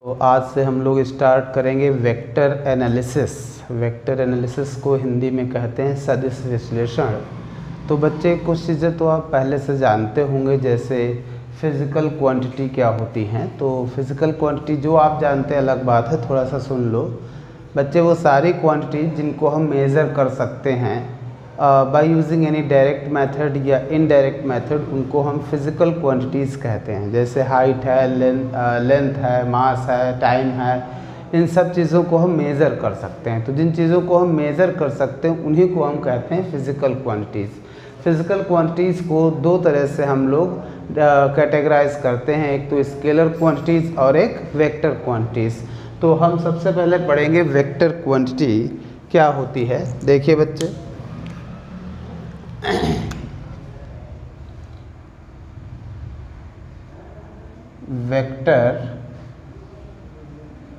तो आज से हम लोग स्टार्ट करेंगे वेक्टर एनालिसिस। वेक्टर एनालिसिस को हिंदी में कहते हैं सदिश विश्लेषण। तो बच्चे कुछ चीज़ें तो आप पहले से जानते होंगे, जैसे फिज़िकल क्वांटिटी क्या होती हैं। तो फिज़िकल क्वांटिटी जो आप जानते हैं अलग बात है, थोड़ा सा सुन लो बच्चे। वो सारी क्वांटिटी जिनको हम मेज़र कर सकते हैं by using any direct method या इनडायरेक्ट मेथड, उनको हम फिज़िकल क्वांटिटीज़ कहते हैं। जैसे हाइट है, लेंथ है, मास है, टाइम है, इन सब चीज़ों को हम मेज़र कर सकते हैं। तो जिन चीज़ों को हम मेज़र कर सकते हैं उन्हीं को हम कहते हैं फिज़िकल क्वांटिटीज़। फिज़िकल क्वांटिटीज़ को दो तरह से हम लोग कैटेगराइज करते हैं, एक तो स्केलर क्वांटिटीज़ और एक वेक्टर क्वांटिटीज़। तो हम सबसे पहले पढ़ेंगे वेक्टर क्वांटिटी क्या होती है। देखिए बच्चे, वेक्टर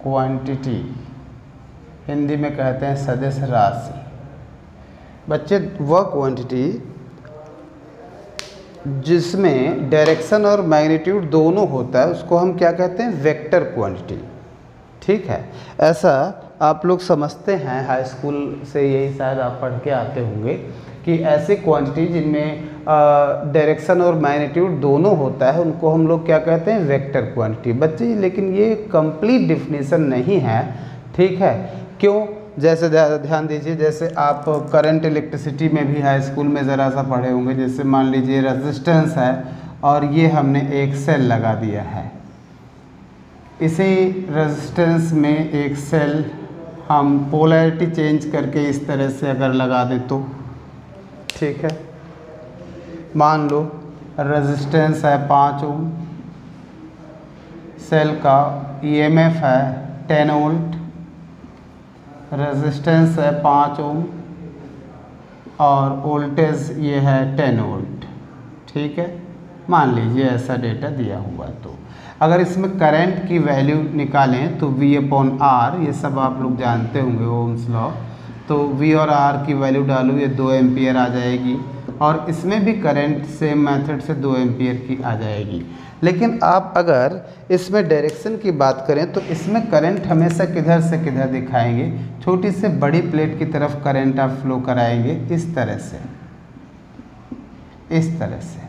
क्वांटिटी हिंदी में कहते हैं सदिश राशि। बच्चे वह क्वांटिटी जिसमें डायरेक्शन और मैग्नीट्यूड दोनों होता है उसको हम क्या कहते हैं, वेक्टर क्वांटिटी। ठीक है, ऐसा आप लोग समझते हैं, हाई स्कूल से यही शायद आप पढ़ के आते होंगे कि ऐसी क्वांटिटी जिनमें डायरेक्शन और मैग्नीट्यूड दोनों होता है उनको हम लोग क्या कहते हैं, वेक्टर क्वांटिटी। बच्चे लेकिन ये कंप्लीट डिफिनीशन नहीं है, ठीक है। क्यों? जैसे ध्यान दीजिए, जैसे आप करंट इलेक्ट्रिसिटी में भी हाई स्कूल में ज़रा सा पढ़े होंगे। जैसे मान लीजिए रेजिस्टेंस है और ये हमने एक सेल लगा दिया है। इसी रेजिस्टेंस में एक सेल हम पोलैरिटी चेंज करके इस तरह से अगर लगा दें तो ठीक है। मान लो रेजिस्टेंस है 5 ओम, सेल का ईएमएफ है 10 वोल्ट, रेजिस्टेंस है 5 ओम और वोल्टेज ये है 10 वोल्ट, ठीक है। मान लीजिए ऐसा डेटा दिया हुआ है। तो अगर इसमें करंट की वैल्यू निकालें तो V/R, ये सब आप लोग जानते होंगे ओम्स लॉ। तो V और R की वैल्यू डालो, ये 2 एम्पियर आ जाएगी। और इसमें भी करंट सेम मेथड से 2 एम्पियर की आ जाएगी। लेकिन आप अगर इसमें डायरेक्शन की बात करें तो इसमें करंट हमेशा किधर से किधर दिखाएंगे, छोटी से बड़ी प्लेट की तरफ करंट आप फ्लो कराएंगे इस तरह से, इस तरह से।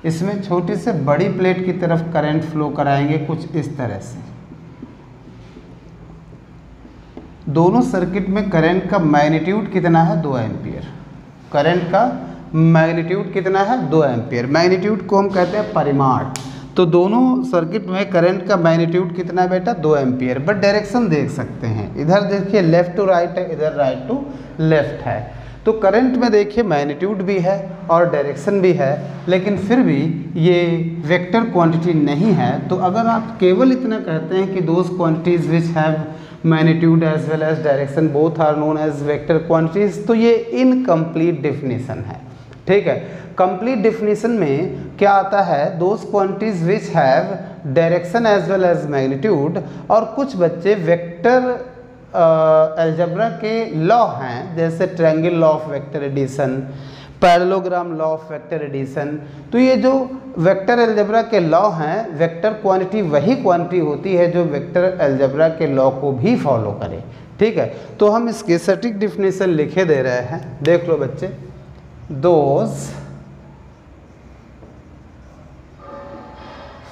इसमें छोटी से बड़ी प्लेट की तरफ करंट फ्लो कराएंगे कुछ इस तरह से। दोनों सर्किट में करंट का मैग्नीट्यूड कितना है, 2 एम्पियर। करंट का मैग्नीट्यूड कितना है, 2 एम्पियर। मैग्नीट्यूड को हम कहते हैं परिमाण। तो दोनों सर्किट में करंट का मैग्नीट्यूड कितना है बेटा, 2 एम्पियर। बट डायरेक्शन देख सकते हैं, इधर देखिए लेफ्ट टू राइट है, इधर राइट टू लेफ्ट है। तो करंट में देखिए मैग्नीट्यूड भी है और डायरेक्शन भी है, लेकिन फिर भी ये वेक्टर क्वांटिटी नहीं है। तो अगर आप केवल इतना कहते हैं कि those quantities which have magnitude as well as direction both are known as vector quantities, तो ये इनकम्प्लीट डिफिनीशन है, ठीक है। कंप्लीट डिफिनीशन में क्या आता है, those quantities which have direction as well as magnitude. और कुछ बच्चे वेक्टर अलजेब्रा के लॉ हैं, जैसे triangle law of vector addition, parallelogram law of vector addition. तो ये जो वेक्टर अलजेब्रा के लॉ हैं, वेक्टर क्वांटिटी वही क्वांटिटी होती है जो वेक्टर अलजेब्रा के लॉ को भी फॉलो करे, ठीक है। तो हम इसके सटीक डिफिनीशन लिखे दे रहे हैं, देख लो बच्चे। Those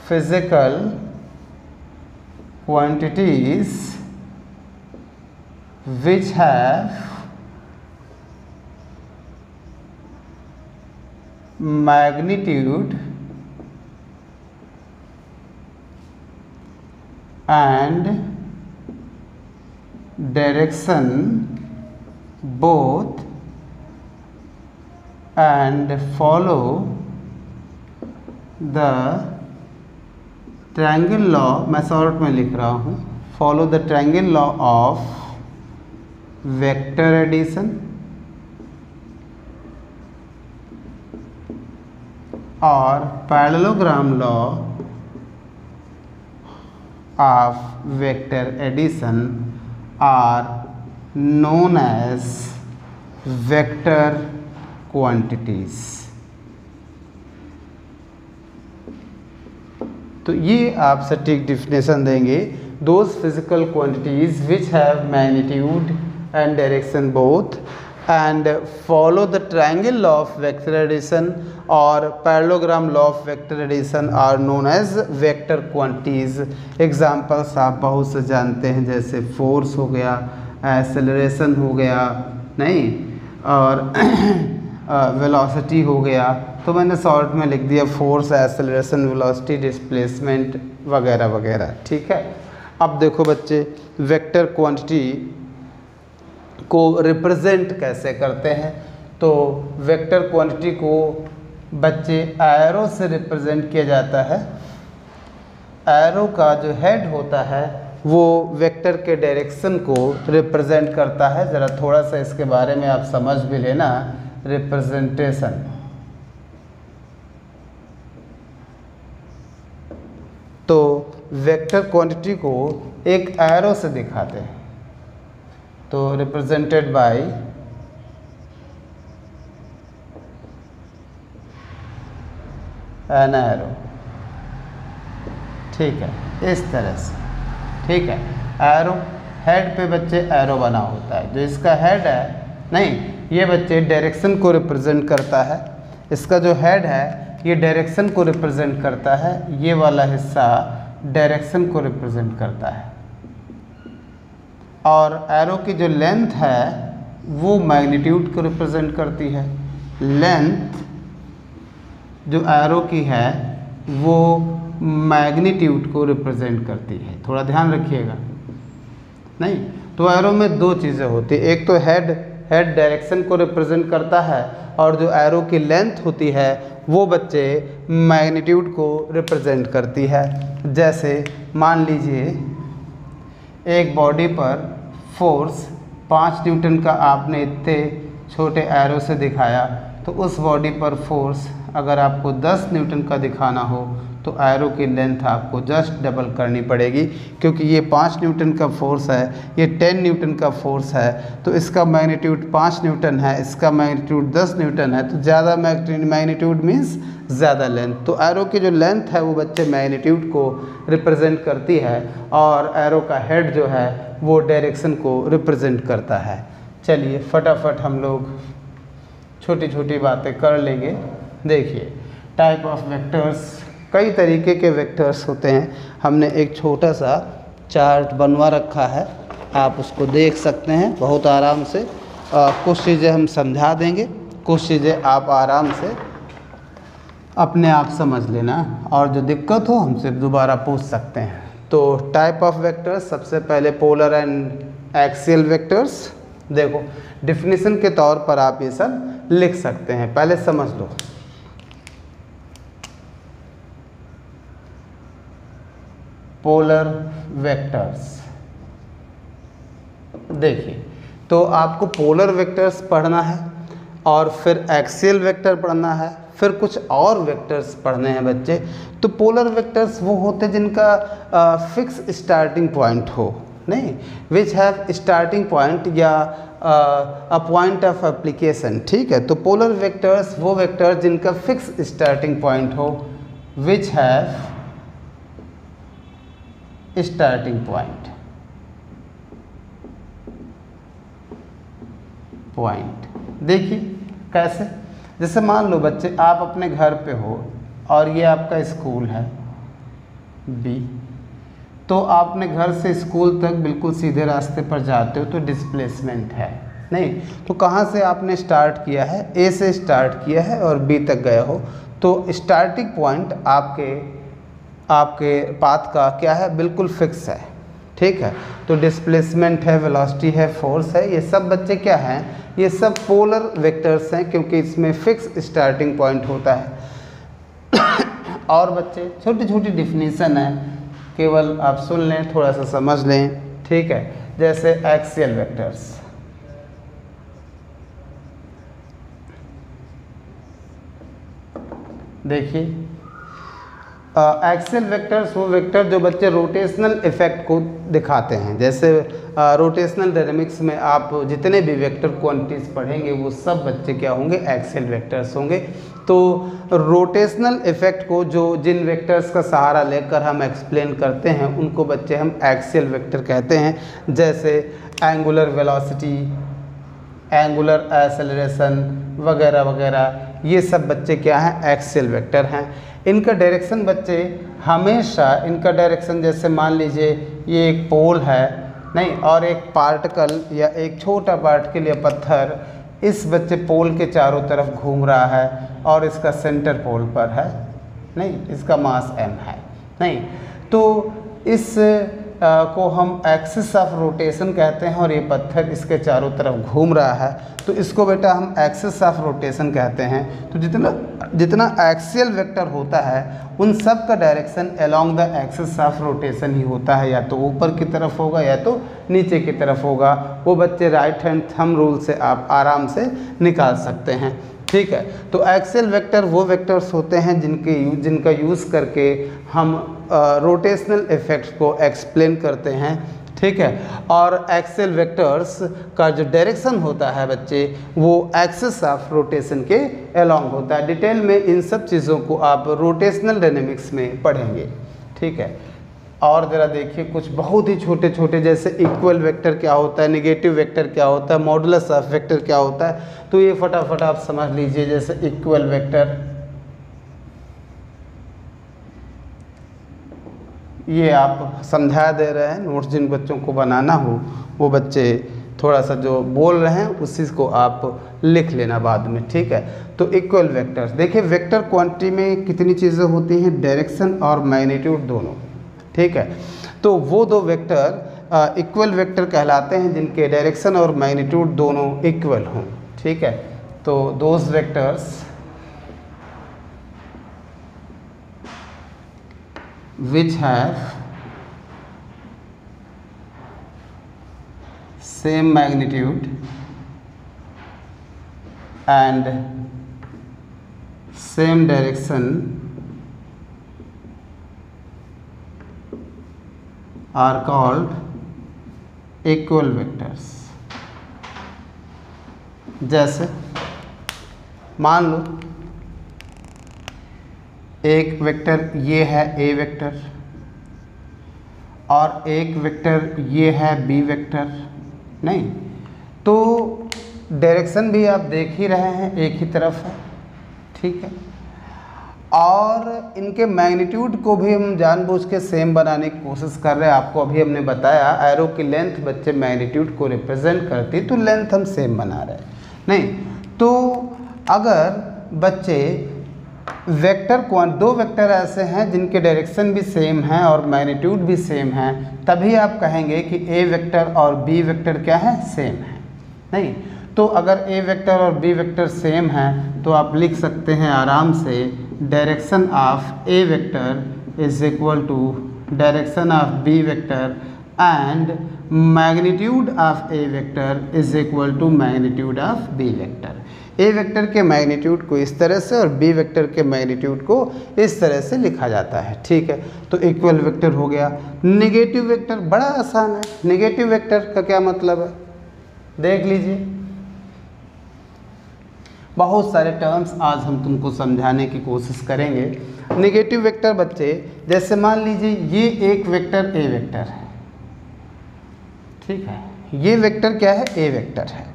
physical quantities which have magnitude and direction both and follow the triangle law, मैं शॉर्ट में लिख रहा हूँ, follow the triangle law of vector addition और parallelogram law of vector addition are known as vector quantities. तो ये आप सटीक डिफिनेशन देंगे, those physical quantities which have magnitude and direction both and follow the triangle law of vector addition और parallelogram law of vector addition are known as vector quantities. Examples आप बहुत से जानते हैं, जैसे फोर्स हो गया, एक्सेलरेशन हो गया, नहीं, और वेलोसिटी हो गया। तो मैंने शॉर्ट में लिख दिया फोर्स, एक्सेलरेशन, वेलोसिटी, डिस्प्लेसमेंट वगैरह वगैरह, ठीक है। अब देखो बच्चे, वेक्टर क्वांटिटी को रिप्रेजेंट कैसे करते हैं। तो वेक्टर क्वांटिटी को बच्चे एरो से रिप्रेजेंट किया जाता है। एरो का जो हेड होता है वो वेक्टर के डायरेक्शन को रिप्रेजेंट करता है। ज़रा थोड़ा सा इसके बारे में आप समझ भी लेना, रिप्रेजेंटेशन। तो वेक्टर क्वांटिटी को एक एरो से दिखाते हैं, तो रिप्रेजेंटेड बाय एन एरो, ठीक है, इस तरह से, ठीक है। एरो हेड पे बच्चे एरो बना होता है, जो इसका हेड है, नहीं, ये बच्चे डायरेक्शन को रिप्रेजेंट करता है। इसका जो हेड है ये डायरेक्शन को रिप्रेजेंट करता है, ये वाला हिस्सा डायरेक्शन को रिप्रेजेंट करता है। और एरो की जो लेंथ है वो मैग्नीट्यूड को रिप्रेजेंट करती है। लेंथ जो एरो की है वो मैग्नीट्यूड को रिप्रेजेंट करती है, थोड़ा ध्यान रखिएगा। नहीं, तो एरो में दो चीज़ें होती है, एक तो हेड डायरेक्शन को रिप्रेजेंट करता है, और जो एरो की लेंथ होती है वो बच्चे मैग्नीट्यूड को रिप्रेजेंट करती है। जैसे मान लीजिए एक बॉडी पर फोर्स 5 न्यूटन का आपने इतने छोटे एरो से दिखाया, तो उस बॉडी पर फोर्स अगर आपको 10 न्यूटन का दिखाना हो तो एरो की लेंथ आपको जस्ट डबल करनी पड़ेगी, क्योंकि ये 5 न्यूटन का फोर्स है, ये 10 न्यूटन का फोर्स है, तो इसका मैग्नीट्यूड 5 न्यूटन है, इसका मैग्नीट्यूड 10 न्यूटन है, तो ज़्यादा मैग्नीट्यूड मीन्स ज़्यादा लेंथ। तो एरो की जो लेंथ है वो बच्चे मैग्नीट्यूड को रिप्रेजेंट करती है, और एरो का हेड जो है वो डायरेक्शन को रिप्रेजेंट करता है। चलिए फटाफट हम लोग छोटी छोटी बातें कर लेंगे। देखिए, टाइप ऑफ वेक्टर्स, कई तरीके के वेक्टर्स होते हैं। हमने एक छोटा सा चार्ट बनवा रखा है, आप उसको देख सकते हैं बहुत आराम से। कुछ चीज़ें हम समझा देंगे, कुछ चीज़ें आप आराम से अपने आप समझ लेना, और जो दिक्कत हो हमसे दोबारा पूछ सकते हैं। तो टाइप ऑफ वेक्टर्स, सबसे पहले पोलर एंड एक्सियल वेक्टर्स। देखो, डिफिनीशन के तौर पर आप ये सब लिख सकते हैं, पहले समझ लो। पोलर वेक्टर्स, देखिए, तो आपको पोलर वेक्टर्स पढ़ना है, और फिर एक्सियल वेक्टर पढ़ना है, फिर कुछ और वेक्टर्स पढ़ने हैं बच्चे। तो पोलर वेक्टर्स वो होते हैं जिनका फिक्स स्टार्टिंग पॉइंट हो, नहीं, विच हैव स्टार्टिंग पॉइंट या अ पॉइंट ऑफ एप्लीकेशन, ठीक है। तो पोलर वेक्टर्स वो वेक्टर्स जिनका फिक्स स्टार्टिंग पॉइंट हो, विच हैव स्टार्टिंग पॉइंट। देखिए कैसे, जैसे मान लो बच्चे आप अपने घर पे हो और ये आपका स्कूल है बी, तो आपने घर से स्कूल तक बिल्कुल सीधे रास्ते पर जाते हो तो डिस्प्लेसमेंट है, नहीं, तो कहाँ से आपने स्टार्ट किया है, ए से स्टार्ट किया है और बी तक गए हो, तो स्टार्टिंग पॉइंट आपके पाथ का क्या है, बिल्कुल फिक्स है, ठीक है। तो डिस्प्लेसमेंट है, वेलोसिटी है, फोर्स है, ये सब बच्चे क्या हैं, ये सब पोलर वेक्टर्स हैं, क्योंकि इसमें फिक्स स्टार्टिंग पॉइंट होता है। और बच्चे छोटी छोटी डिफिनीशन है, केवल आप सुन लें, थोड़ा सा समझ लें, ठीक है। जैसे एक्सियल वेक्टर्स, देखिए एक्सियल वेक्टर्स वो वेक्टर जो बच्चे रोटेशनल इफेक्ट को दिखाते हैं। जैसे रोटेशनल डायनेमिक्स में आप जितने भी वेक्टर क्वांटिटीज पढ़ेंगे वो सब बच्चे क्या होंगे, एक्सियल वेक्टर्स होंगे। तो रोटेशनल इफेक्ट को जो जिन वेक्टर्स का सहारा लेकर हम एक्सप्लेन करते हैं उनको बच्चे हम एक्सियल वेक्टर कहते हैं। जैसे एंगुलर वेलोसिटी, एंगुलर एक्सेलरेशन वगैरह वगैरह, ये सब बच्चे क्या हैं, एक्सियल वेक्टर हैं। इनका डायरेक्शन बच्चे हमेशा, इनका डायरेक्शन जैसे मान लीजिए ये एक पोल है नहीं, और एक पार्टिकल या एक छोटा पार्टिकल या पत्थर इस बच्चे पोल के चारों तरफ घूम रहा है और इसका सेंटर पोल पर है नहीं, इसका मास m है नहीं, तो इस को हम एक्सिस ऑफ रोटेशन कहते हैं और ये पत्थर इसके चारों तरफ घूम रहा है, तो इसको बेटा हम एक्सिस ऑफ रोटेशन कहते हैं। तो जितना एक्सियल वेक्टर होता है उन सब का direction along the axis of rotation ही होता है, या तो ऊपर की तरफ होगा या तो नीचे की तरफ होगा। वो बच्चे राइट हैंड थंब रूल से आप आराम से निकाल सकते हैं, ठीक है। तो एक्सियल वेक्टर वो वेक्टर्स होते हैं जिनका यूज़ करके हम रोटेशनल इफेक्ट्स को एक्सप्लेन करते हैं, ठीक है। और एक्सियल वेक्टर्स का जो डायरेक्शन होता है बच्चे वो एक्सिस ऑफ रोटेशन के अलोंग होता है। डिटेल में इन सब चीज़ों को आप रोटेशनल डायनेमिक्स में पढ़ेंगे, ठीक है। और ज़रा देखिए कुछ बहुत ही छोटे छोटे, जैसे इक्वल वेक्टर क्या होता है, नेगेटिव वेक्टर क्या होता है, मॉडुलस ऑफ वेक्टर क्या होता है, तो ये फटाफट आप समझ लीजिए। जैसे इक्वल वेक्टर, ये आप समझा दे रहे हैं, नोट्स जिन बच्चों को बनाना हो वो बच्चे थोड़ा सा जो बोल रहे हैं उसी को आप लिख लेना बाद में, ठीक है। तो इक्वल वेक्टर्स देखिए, वेक्टर क्वांटिटी में कितनी चीज़ें होती हैं, डायरेक्शन और मैग्नीट्यूड दोनों, ठीक है। तो वो दो वेक्टर इक्वल वेक्टर कहलाते हैं जिनके डायरेक्शन और मैग्नीट्यूड दोनों इक्वल हों, ठीक है। तो those vectors which have same magnitude and same direction are called equal vectors। जैसे मान लो एक वेक्टर ये है ए वेक्टर और एक वेक्टर ये है बी वेक्टर नहीं, तो डायरेक्शन भी आप देख ही रहे हैं एक ही तरफ है, ठीक है। और इनके मैग्नीट्यूड को भी हम जानबूझ के सेम बनाने की कोशिश कर रहे हैं। आपको अभी हमने बताया एरो की लेंथ बच्चे मैग्नीट्यूड को रिप्रेजेंट करती, तो लेंथ हम सेम बना रहे हैं नहीं। तो अगर बच्चे दो वेक्टर ऐसे हैं जिनके डायरेक्शन भी सेम है और मैग्नीट्यूड भी सेम है, तभी आप कहेंगे कि ए वेक्टर और बी वेक्टर क्या है, सेम है नहीं। तो अगर ए वेक्टर और बी वेक्टर सेम है तो आप लिख सकते हैं आराम से direction of A vector is equal to direction of B vector and magnitude of A vector is equal to magnitude of B vector. A vector के मैग्नीट्यूड को इस तरह से और बी वेक्टर के मैग्नीट्यूड को इस तरह से लिखा जाता है, ठीक है। तो इक्वल वेक्टर हो गया। नेगेटिव वेक्टर बड़ा आसान है। नेगेटिव वेक्टर का क्या मतलब है, देख लीजिए। बहुत सारे टर्म्स आज हम तुमको समझाने की कोशिश करेंगे। नेगेटिव वेक्टर बच्चे, जैसे मान लीजिए ये एक वेक्टर ए वेक्टर है, ठीक है। ये वेक्टर क्या है, ए वेक्टर है,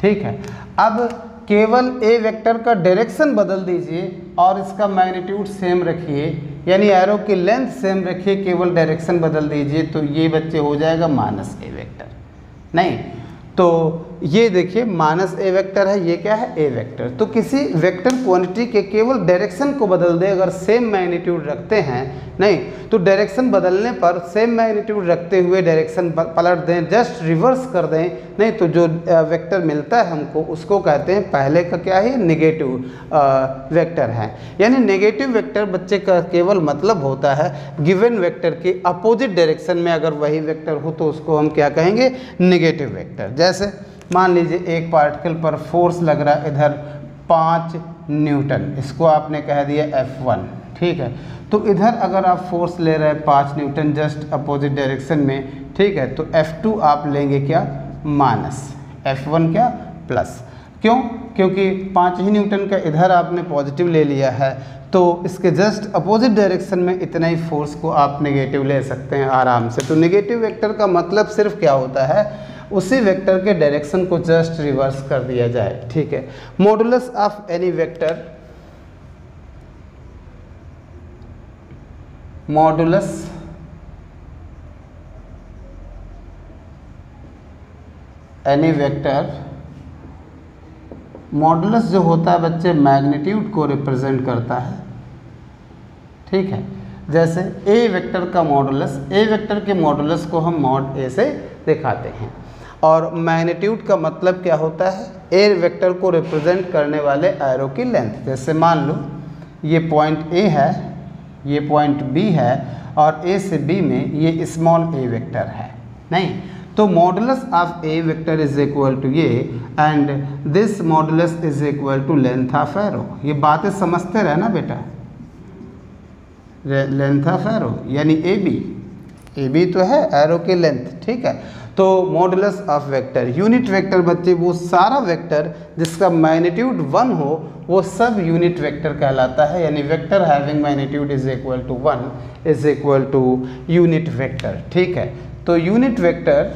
ठीक है। अब केवल ए वेक्टर का डायरेक्शन बदल दीजिए और इसका मैग्नीट्यूड सेम रखिए, यानी एरो की लेंथ सेम रखिए, केवल डायरेक्शन बदल दीजिए, तो ये बच्चे हो जाएगा माइनस ए वेक्टर नहीं। तो ये देखिए माइनस ए वेक्टर है, ये क्या है, ए वेक्टर। तो किसी वेक्टर क्वांटिटी के केवल डायरेक्शन को बदल दें, अगर सेम मैग्नीट्यूड रखते हैं नहीं, तो डायरेक्शन बदलने पर सेम मैग्नीट्यूड रखते हुए डायरेक्शन पलट दें, जस्ट रिवर्स कर दें नहीं, तो जो वेक्टर मिलता है हमको उसको कहते हैं पहले का क्या है, नेगेटिव वेक्टर है। यानी नेगेटिव वेक्टर बच्चे का केवल मतलब होता है गिवन वेक्टर के अपोजिट डायरेक्शन में अगर वही वेक्टर हो तो उसको हम क्या कहेंगे, नेगेटिव वेक्टर। जैसे मान लीजिए एक पार्टिकल पर फोर्स लग रहा है इधर 5 न्यूटन, इसको आपने कह दिया F1, ठीक है। तो इधर अगर आप फोर्स ले रहे हैं 5 न्यूटन जस्ट अपोजिट डायरेक्शन में, ठीक है, तो F2 आप लेंगे क्या, माइनस, F1 क्या, प्लस। क्यों? क्योंकि 5 ही न्यूटन का इधर आपने पॉजिटिव ले लिया है, तो इसके जस्ट अपोजिट डायरेक्शन में इतना ही फोर्स को आप नेगेटिव ले सकते हैं आराम से। तो नेगेटिव वेक्टर का मतलब सिर्फ क्या होता है, उसी वेक्टर के डायरेक्शन को जस्ट रिवर्स कर दिया जाए, ठीक है। Modulus of any vector, modulus any vector, modulus जो होता है बच्चे मैग्नीट्यूड को रिप्रेजेंट करता है, ठीक है। जैसे ए वेक्टर का मॉडुलस, ए वेक्टर के मॉडुलस को हम मॉड ए से दिखाते हैं। और मैग्नीट्यूड का मतलब क्या होता है, ए वेक्टर को रिप्रेजेंट करने वाले एरो की लेंथ। जैसे मान लो ये पॉइंट ए है, ये पॉइंट बी है, और ए से बी में ये स्मॉल ए वेक्टर है, नहीं, तो modulus of A vector is equal to ये, and this modulus is equal to length of arrow. ये बातें समझते रहे ना बेटा, लेंथ ऑफ एरो यानी ए बी तो है एरो की लेंथ, ठीक है। तो modulus of vector, unit vector बच्चे वो सारा वेक्टर जिसका मैग्नीट्यूड 1 हो वो सब यूनिट वेक्टर कहलाता है, यानी vector having magnitude is equal to 1 is equal to unit vector, ठीक है। तो यूनिट वेक्टर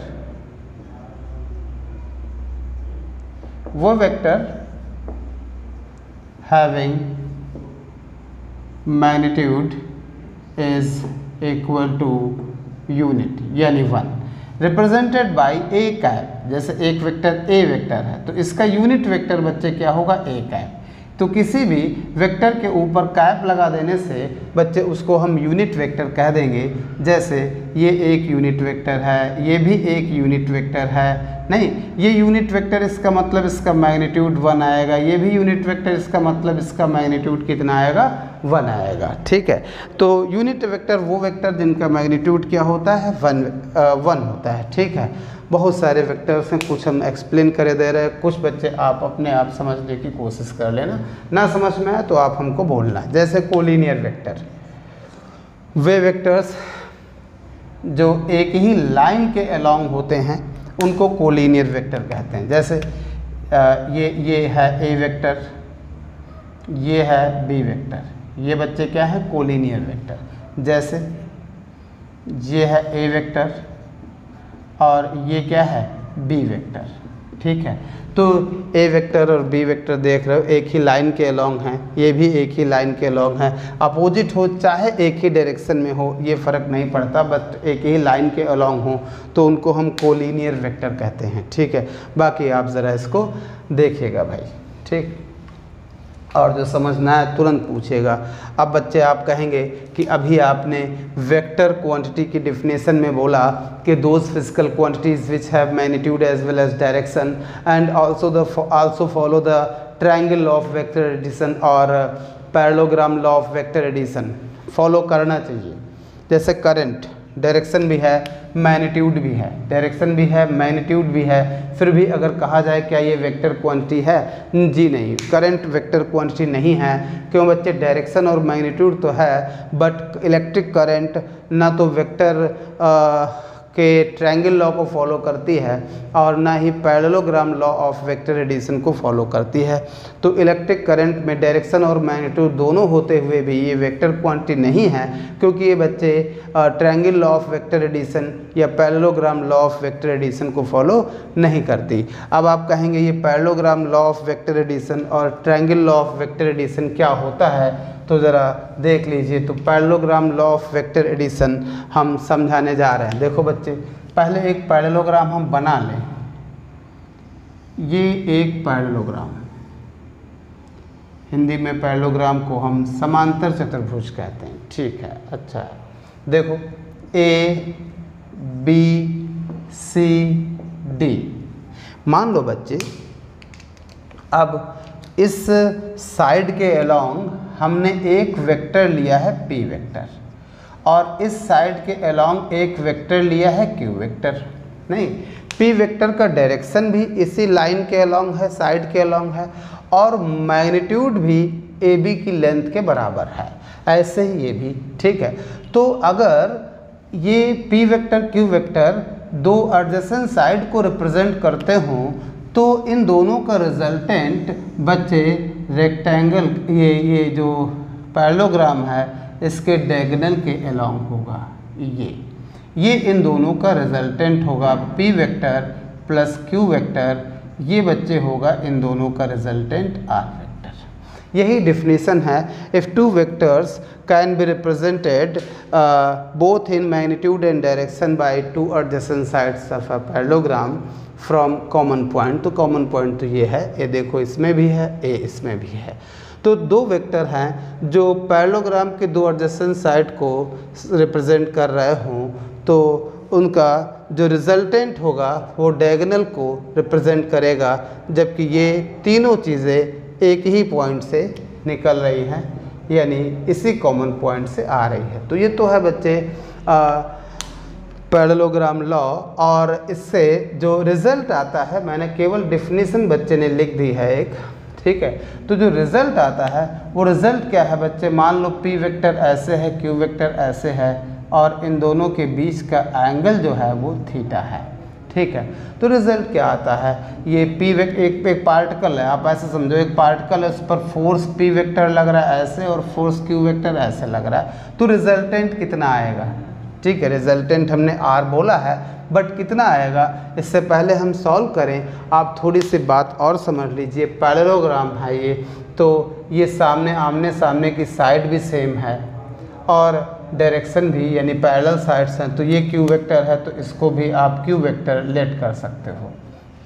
वो vector having magnitude is equal to unit यानी 1, रिप्रेजेंटेड बाय ए कैप। जैसे एक वेक्टर ए वेक्टर है तो इसका यूनिट वेक्टर बच्चे क्या होगा, ए कैप। तो किसी भी वेक्टर के ऊपर कैप लगा देने से बच्चे उसको हम यूनिट वेक्टर कह देंगे। जैसे ये एक यूनिट वेक्टर है, ये भी एक यूनिट वेक्टर है, नहीं, ये यूनिट वेक्टर इसका मतलब इसका मैग्नीट्यूड 1 आएगा, ये भी यूनिट वेक्टर इसका मतलब इसका मैग्नीट्यूड कितना आएगा, 1 आएगा, ठीक है। तो यूनिट वेक्टर वो वेक्टर जिनका मैग्नीट्यूड क्या होता है, 1 होता है, ठीक है। बहुत सारे वेक्टर्स हैं, कुछ हम एक्सप्लेन कर दे रहे हैं, कुछ बच्चे आप अपने आप समझने की कोशिश कर लेना, ना समझ में आए तो आप हमको बोलना। जैसे कोलिनियर वेक्टर, वे वेक्टर्स जो एक ही लाइन के अलोंग होते हैं उनको कोलिनियर वेक्टर कहते हैं। जैसे ये है ए वेक्टर, ये है बी वेक्टर, ये बच्चे क्या है, कोलिनियर वेक्टर। जैसे ये है ए वेक्टर और ये क्या है, बी वेक्टर, ठीक है। तो ए वेक्टर और बी वेक्टर देख रहे हो एक ही लाइन के अलोंग हैं, ये भी एक ही लाइन के अलोंग हैं, अपोजिट हो चाहे एक ही डायरेक्शन में हो ये फ़र्क नहीं पड़ता, बट एक ही लाइन के अलोंग हो तो उनको हम कोलिनियर वेक्टर कहते हैं, ठीक है। बाकी आप ज़रा इसको देखिएगा भाई, ठीक, और जो समझना है तुरंत पूछेगा। अब बच्चे आप कहेंगे कि अभी आपने वेक्टर क्वांटिटी की डिफिनेशन में बोला कि those physical quantities which have magnitude as well as direction and also follow the triangle law of vector addition और parallelogram law of vector addition follow करना चाहिए। जैसे करंट डायरेक्शन भी है, मैग्नीट्यूड भी है, डायरेक्शन भी है, मैग्नीट्यूड भी है, फिर भी अगर कहा जाए क्या ये वेक्टर क्वांटिटी है, जी नहीं, करंट वेक्टर क्वांटिटी नहीं है। क्यों बच्चे, डायरेक्शन और मैग्नीट्यूड तो है बट इलेक्ट्रिक करंट ना तो वेक्टर के ट्रायंगल लॉ को फॉलो करती है और ना ही parallelogram law of vector addition को फॉलो करती है। तो इलेक्ट्रिक करंट में डायरेक्शन और मैग्नीट्यूड दोनों होते हुए भी ये वेक्टर क्वांटिटी नहीं है, क्योंकि ये बच्चे triangle law of vector addition या parallelogram law of vector addition को फॉलो नहीं करती। अब आप कहेंगे ये parallelogram law of vector addition और triangle law of vector addition क्या होता है, तो ज़रा देख लीजिए। तो parallelogram law of vector addition हम समझाने जा रहे हैं। देखो बच्चे, पहले एक पैरेललोग्राम हम बना लें। ये एक पैरेललोग्राम, हिंदी में पैरेललोग्राम को हम समांतर चतुर्भुज कहते हैं, ठीक है। अच्छा देखो, ए बी सी डी, मान लो बच्चे अब इस साइड के अलोंग हमने एक वेक्टर लिया है पी वेक्टर और इस साइड के अलोंग एक वेक्टर लिया है क्यू वेक्टर। नहीं, पी वेक्टर का डायरेक्शन भी इसी लाइन के अलोंग है, साइड के अलोंग है, और मैग्नीट्यूड भी ए बी की लेंथ के बराबर है, ऐसे ही ये भी, ठीक है। तो अगर ये पी वेक्टर क्यू वेक्टर दो एडजेसेंट साइड को रिप्रेजेंट करते हों तो इन दोनों का रिजल्टेंट बच्चे रेक्टेंगल, ये जो पैरेललोग्राम है इसके डायगोनल के अलोंग होगा। ये इन दोनों का रिजल्टेंट होगा P vector plus Q vector, ये बच्चे होगा इन दोनों का रिजल्टेंट आर वेक्टर। यही डिफिनीशन है। If two vectors can be represented both in magnitude and direction by two adjacent sides of a parallelogram from common point, तो common point तो ये है, ये देखो इसमें भी है, ए इसमें भी है। तो दो वेक्टर हैं जो पैरेललोग्राम के दो एडजेसेंट साइड को रिप्रेजेंट कर रहे हों तो उनका जो रिजल्टेंट होगा वो डायगोनल को रिप्रेजेंट करेगा, जबकि ये तीनों चीज़ें एक ही पॉइंट से निकल रही हैं, यानी इसी कॉमन पॉइंट से आ रही है। तो ये तो है बच्चे पैरेललोग्राम लॉ, और इससे जो रिज़ल्ट आता है, मैंने केवल डिफिनीशन बच्चे ने लिख दी है एक, ठीक है। तो जो रिज़ल्ट आता है वो रिज़ल्ट क्या है बच्चे, मान लो पी वेक्टर ऐसे है, क्यू वेक्टर ऐसे है, और इन दोनों के बीच का एंगल जो है वो थीटा है, ठीक है। तो रिज़ल्ट क्या आता है, ये पी वेक्टर एक पार्टिकल है, आप ऐसे समझो एक पार्टिकल है, उस पर फोर्स पी वेक्टर लग रहा है ऐसे और फोर्स क्यू वेक्टर ऐसे लग रहा है, तो रिजल्टेंट कितना आएगा, ठीक है। रिजल्टेंट हमने आर बोला है, बट कितना आएगा, इससे पहले हम सॉल्व करें आप थोड़ी सी बात और समझ लीजिए। पैरेललोग्राम है ये, तो ये सामने आमने सामने की साइड भी सेम है और डायरेक्शन भी, यानी पैरेलल साइड्स हैं, तो ये क्यू वेक्टर है तो इसको भी आप क्यू वेक्टर लेट कर सकते हो,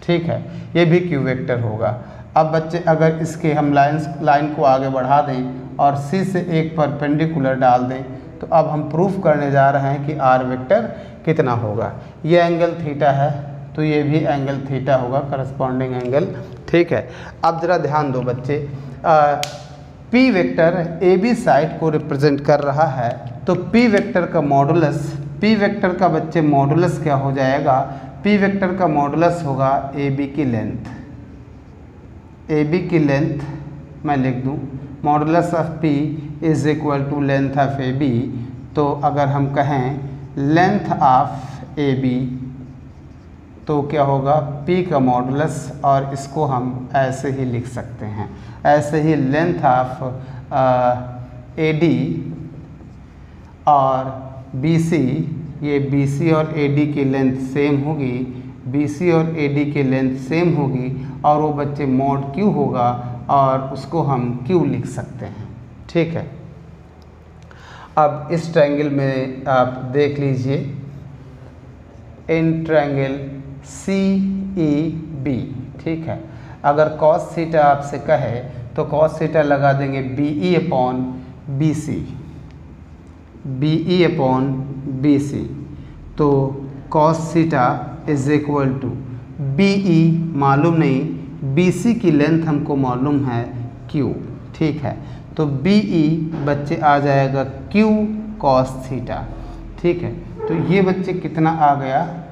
ठीक है। ये भी क्यू वेक्टर होगा। अब बच्चे अगर इसके हम लाइन को आगे बढ़ा दें और सी से एक परपेंडिकुलर डाल दें, तो अब हम प्रूफ करने जा रहे हैं कि आर वेक्टर कितना होगा। ये एंगल थीटा है तो ये भी एंगल थीटा होगा, करस्पॉन्डिंग एंगल, ठीक है। अब ज़रा ध्यान दो बच्चे, P vector A B side को रिप्रेजेंट कर रहा है, तो पी वेक्टर का मॉडुलस, पी वेक्टर का बच्चे मॉडुलस क्या हो जाएगा, पी वेक्टर का मॉडुलस होगा ए बी की लेंथ, ए बी की लेंथ मैं लिख दूँ, modulus of P is equal to length of A B. तो अगर हम कहें लेंथ ऑफ ए बी तो क्या होगा, पी का मॉडुलस, और इसको हम ऐसे ही लिख सकते हैं, ऐसे ही लेंथ ऑफ ए डी और बी सी, ये बी सी और ए डी की लेंथ सेम होगी, बी सी और ए डी की लेंथ सेम होगी, और वो बच्चे मॉड क्यू होगा और उसको हम क्यू लिख सकते हैं, ठीक है। अब इस ट्रायंगल में आप देख लीजिए, in triangle C E B, ठीक है। अगर कॉस थीटा आपसे कहे तो कॉस थीटा लगा देंगे B E upon B C, B E upon B C, तो cos theta is equal to B E मालूम नहीं, बी सी की लेंथ हमको मालूम है क्यू, ठीक है। तो बी ई बच्चे आ जाएगा क्यू कॉस थीटा, ठीक है। तो ये बच्चे कितना आ गया,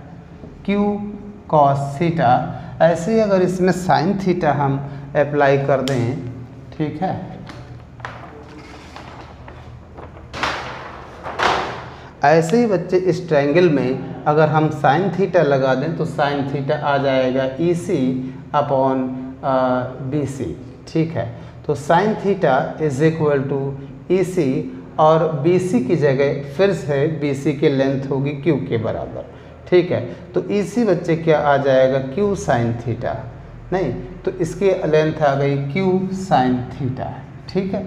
क्यू कॉस थीटा। ऐसे ही अगर इसमें साइन थीटा हम अप्लाई कर दें, ठीक है, ऐसे ही बच्चे इस ट्रायंगल में अगर हम साइन थीटा लगा दें तो साइन थीटा आ जाएगा ई सी अपॉन बी सी, ठीक है। तो sine theta is equal to E C, और बी सी की जगह फिर से बी सी की लेंथ होगी क्यू के बराबर, ठीक है। तो ई सी बच्चे क्या आ जाएगा, क्यू साइन थीटा, नहीं तो इसकी लेंथ आ गई क्यू साइन थीटा, ठीक है।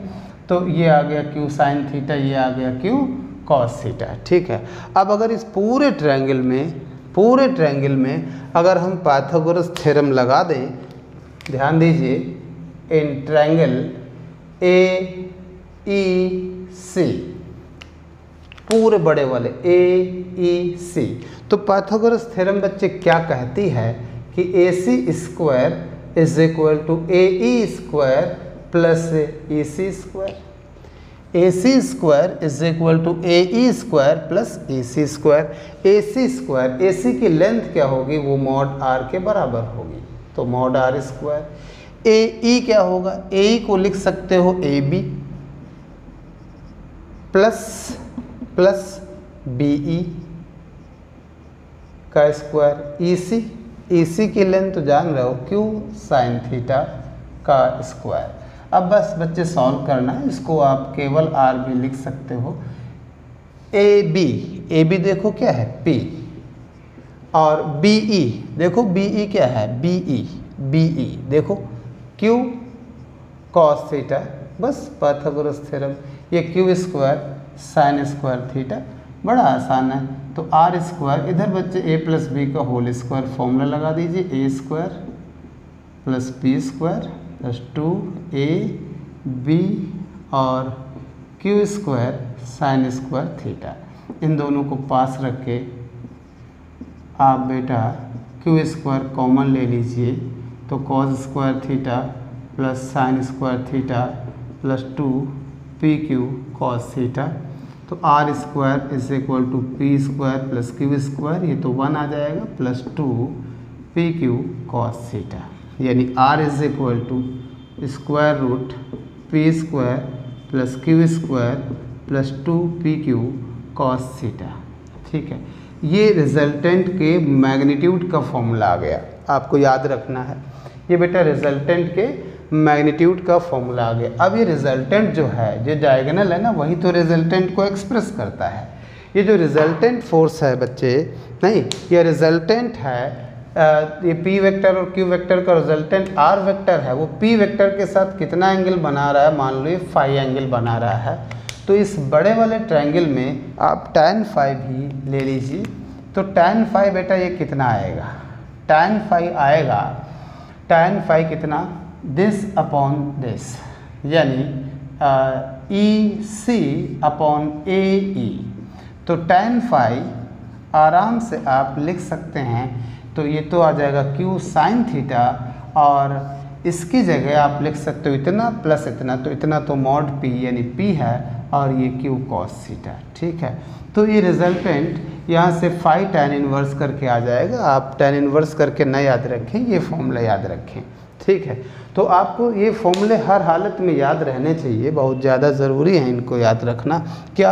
तो ये आ गया क्यू साइन थीटा, ये आ गया क्यू कॉस थीटा, ठीक है। अब अगर इस पूरे ट्रायंगल में अगर हम पाइथागोरस थ्योरम लगा दें, ध्यान दीजिए, इन ट्रायंगल ए ई सी, पूरे बड़े वाले ए ई सी, तो पाइथागोरस थ्योरम बच्चे क्या कहती है कि A C square is equal to A E square plus E C square, A C square is equal to A E square plus A C square. A C square, A C की length क्या होगी, वो mod are के बराबर होगी, तो mod are square. AE क्या होगा, AE को लिख सकते हो AB प्लस BE का स्क्वायर, EC की लेंथ तो जान रहे हो Q साइन थीटा का स्क्वायर। अब बस बच्चे सॉल्व करना है, इसको आप केवल R भी लिख सकते हो। AB देखो क्या है P, और BE देखो BE क्या है BE देखो Q cos थीटा, बस पाइथागोरस थ्योरम, ये Q square sine square theta, बड़ा आसान है। तो R स्क्वायर, इधर बच्चे A प्लस बी का होल स्क्वायर फॉर्मूला लगा दीजिए, A square plus B square plus 2AB और Q square sine square theta. इन दोनों को पास रख के आप बेटा Q स्क्वायर कॉमन ले लीजिए, तो cos square theta plus sine square theta plus 2PQ cos theta. तो R square is equal to P square plus Q square, ये तो 1 आ जाएगा, प्लस 2PQ कॉस थीटा, यानी R is equal to square root P square plus Q square plus 2PQ cos theta. ठीक है, ये resultant के मैग्नीट्यूड का फॉर्मूला आ गया, आपको याद रखना है। ये बेटा रिजल्टेंट के मैग्नीट्यूड का फॉर्मूला आ गया। अब ये रिजल्टेंट जो है, जो डायगोनल है ना, वही तो रिजल्टेंट को एक्सप्रेस करता है। ये जो रिजल्टेंट फोर्स है बच्चे, नहीं, ये रिजल्टेंट है, ये P वेक्टर और Q वेक्टर का रिजल्टेंट R वेक्टर है, वो P वेक्टर के साथ कितना एंगल बना रहा है, मान लो ये फाई एंगल बना रहा है। तो इस बड़े वाले ट्रायंगल में आप tan फाई भी ले लीजिए। तो tan फाई बेटा ये कितना आएगा, tan फाई आएगा, tan फाई कितना, दिस अपॉन दिस, यानी EC अपॉन AE। तो tan फाई आराम से आप लिख सकते हैं, तो ये तो आ जाएगा Q साइन थीटा, और इसकी जगह आप लिख सकते हो इतना प्लस इतना, तो इतना तो मॉड P यानी P है, और ये Q कॉस थीटा। ठीक है, तो ये रिजल्टेंट यहाँ से फाई tan इनवर्स करके आ जाएगा। आप tan इनवर्स करके न याद रखें, ये फॉर्मूला याद रखें। ठीक है, तो आपको ये फॉर्मूले हर हालत में याद रहने चाहिए, बहुत ज़्यादा ज़रूरी है इनको याद रखना। क्या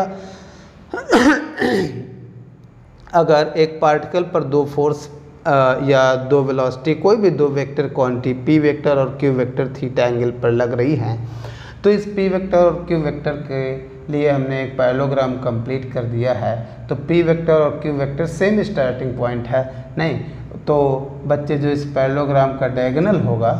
अगर एक पार्टिकल पर दो फोर्स या दो वेलोसिटी, कोई भी दो वेक्टर क्वांटिटी P वेक्टर और Q वेक्टर थीटा एंगल पर लग रही हैं, तो इस P वेक्टर और Q वेक्टर के लिए हमने एक पैरेललोग्राम कंप्लीट कर दिया है। तो P वेक्टर और Q vector same starting point है, नहीं, तो बच्चे जो इस पैरेललोग्राम का डायगोनल होगा,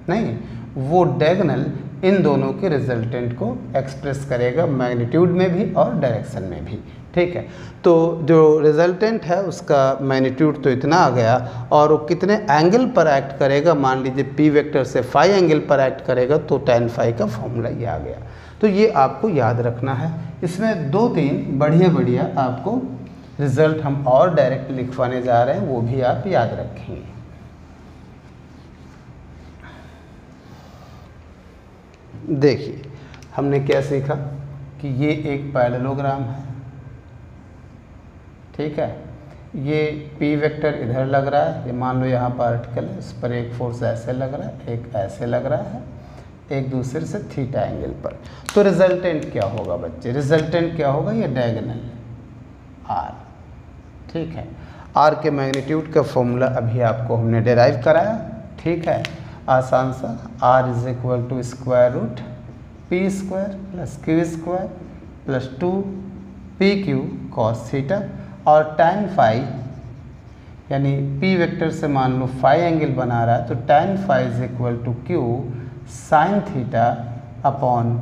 नहीं, वो डायगोनल इन दोनों के रिजल्टेंट को एक्सप्रेस करेगा, मैग्नीट्यूड में भी और डायरेक्शन में भी। ठीक है, तो जो रिजल्टेंट है उसका मैग्नीट्यूड तो इतना आ गया, और वो कितने एंगल पर एक्ट करेगा, मान लीजिए P वेक्टर से फाई एंगल पर एक्ट करेगा, तो tan फाई का फॉर्मूला ये आ गया। तो ये आपको याद रखना है। इसमें 2-3 बढ़िया आपको रिजल्ट हम और डायरेक्ट लिखवाने जा रहे हैं, वो भी आप याद रखेंगे। देखिए हमने क्या सीखा कि ये एक पैरेललोग्राम है। ठीक है, ये P वेक्टर इधर लग रहा है, ये मान लो यहाँ पार्टिकल है, इस पर एक फोर्स ऐसे लग रहा है, एक ऐसे लग रहा है, एक दूसरे से थीटा एंगल पर। तो रिजल्टेंट क्या होगा बच्चे, रिजल्टेंट क्या होगा, ये डायगोनल R। ठीक है, R के मैग्नीट्यूड का फॉर्मूला अभी आपको हमने डिराइव कराया। ठीक है, आसान सा, R is equal to square root P square plus Q square plus 2PQ cos theta, और tan फाई यानी P वेक्टर से मान लो फाई एंगल बना रहा है, तो tan phi is equal to Q sine theta upon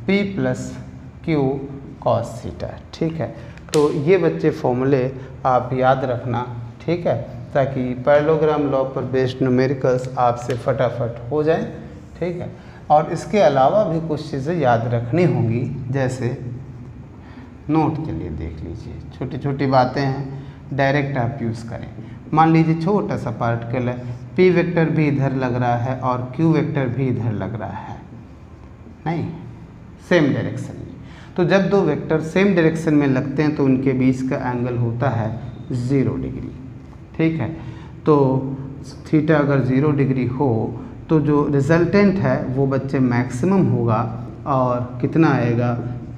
P plus Q cos theta. ठीक है, तो ये बच्चे फॉर्मूले आप याद रखना। ठीक है, ताकि पैरेललोग्राम लॉ पर बेस्ड न्यूमेरिकल्स आपसे फटाफट हो जाए। ठीक है, और इसके अलावा भी कुछ चीज़ें याद रखनी होंगी, जैसे नोट के लिए देख लीजिए, छोटी छोटी बातें हैं, डायरेक्ट आप यूज़ करें। मान लीजिए छोटा सा पार्टिकल है, P वेक्टर भी इधर लग रहा है और Q वेक्टर भी इधर लग रहा है, नहीं, सेम डायरेक्शन में। तो जब दो वेक्टर सेम डायरेक्शन में लगते हैं तो उनके बीच का एंगल होता है 0 डिग्री। ठीक है, तो थीटा अगर 0 डिग्री हो तो जो रिजल्टेंट है वो बच्चे मैक्सिमम होगा और कितना आएगा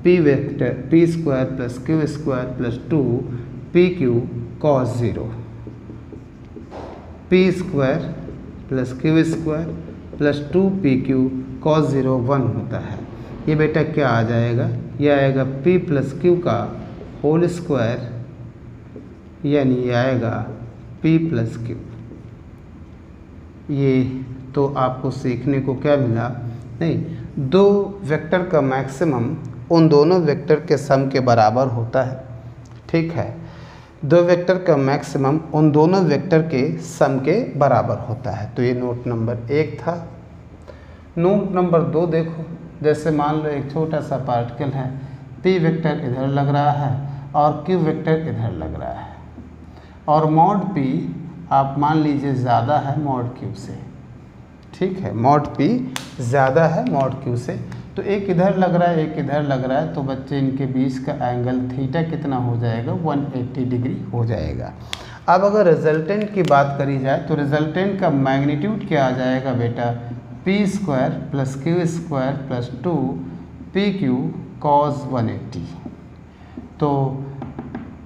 P vector P square plus Q square plus 2 P Q cos 0, P square plus Q square plus 2 P Q cos 0 1 होता है। ये बेटा क्या आ जाएगा, ये आएगा p प्लस क्यू का होल स्क्वायर, यानी ये आएगा p प्लस क्यू। ये तो आपको सीखने को क्या मिला, नहीं, दो वेक्टर का मैक्सिमम उन दोनों वेक्टर के सम के बराबर होता है। ठीक है, दो वेक्टर का मैक्सिमम उन दोनों वेक्टर के सम के बराबर होता है। तो ये नोट नंबर 1 था। नोट नंबर 2 देखो, जैसे मान लो एक छोटा सा पार्टिकल है, p वेक्टर इधर लग रहा है और q वेक्टर इधर लग रहा है, और मॉड p आप मान लीजिए ज़्यादा है मॉड q से। ठीक है, मॉड p ज़्यादा है मॉड q से, तो एक इधर लग रहा है एक इधर लग रहा है, तो बच्चे इनके बीच का एंगल थीटा कितना हो जाएगा, 180 डिग्री हो जाएगा। अब अगर रिजल्टेंट की बात करी जाए तो रिजल्टेंट का मैग्नीट्यूड क्या आ जाएगा बेटा, P square plus Q square plus 2 P Q cos 180। तो